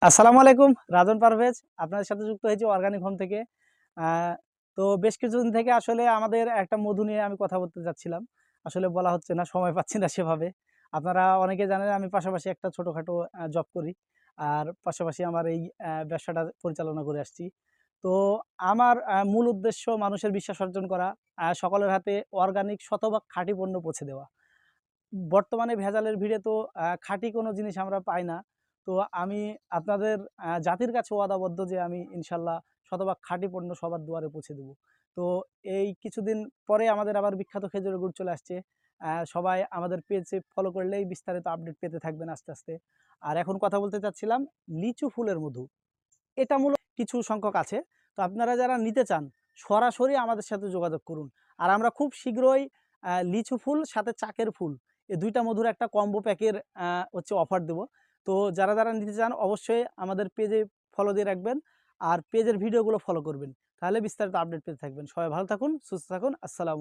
আসসালামু আলাইকুম, রাজন পারভেজ আপনাদের সাথে যুক্ত হয়েছি অর্গানিক হোম থেকে। তো বেশ কিছুদিন থেকে আসলে আমাদের একটা মধু নিয়ে আমি কথা বলতে যাচ্ছিলাম। আসলে বলা হচ্ছে না, সময় পাচ্ছি না সেভাবে। আপনারা অনেকে জানেন আমি পাশাপাশি একটা ছোটোখাটো জব করি। আর পাশাপাশি আমার এই ব্যবসাটা পরিচালনা করে আসছি। তো আমার মূল উদ্দেশ্য মানুষের বিশ্বাস অর্জন করা, সকলের হাতে অর্গানিক শতভাগ খাঁটি পণ্য পৌঁছে দেওয়া। বর্তমানে ভেজালের ভিড়ে তো খাঁটি কোনো জিনিস আমরা পাই না। তো আমি আপনাদের জাতির কাছে ওয়াদাবদ্ধ যে আমি ইনশাল্লাহ শতভাগ খাঁটি পণ্য সবার দুয়ারে পৌঁছে দেব। তো এই কিছুদিন পরে আমাদের আবার বিখ্যাত খেজুরের গুড় চলে আসছে। সবাই আমাদের পেজে ফলো করলেই বিস্তারিত আপডেট পেতে থাকবেন আস্তে, আস্তে। আর এখন কথা বলতে চাচ্ছিলাম লিচু ফুলের মধু। এটা মূলত কিছু সংখ্যক আছে। তো আপনারা যারা নিতে চান সরাসরি আমাদের সাথে যোগাযোগ করুন। আর আমরা খুব শীঘ্রই লিচু ফুল সাথে চাকের ফুল এই ২ টা মধুর একটা কম্বো প্যাকের হচ্ছে অফার দেব। তো যারা নিতে চান অবশ্যই আমাদের পেজে ফলো দিয়ে রাখবেন। আর পেজের ভিডিওগুলো ফলো করবেন। তাহলে বিস্তারিত আপডেট পেতে থাকবেন। সবাই ভালো থাকুন, সুস্থ থাকুন। আসসালামু